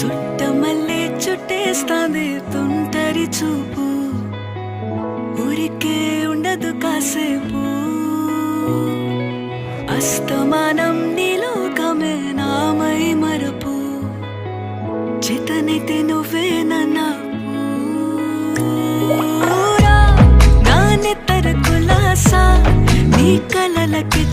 చుట్టమల్లే చుట్టేస్తాంది తుంటరి చూపు, ఊరికే ఉండదు కాసేపు. అస్తమానం నీలోకమే నామై మరపు, చేతనైతే నువ్వే నన్నాపు. నా నెత్తర కులాసా నీ కలలకి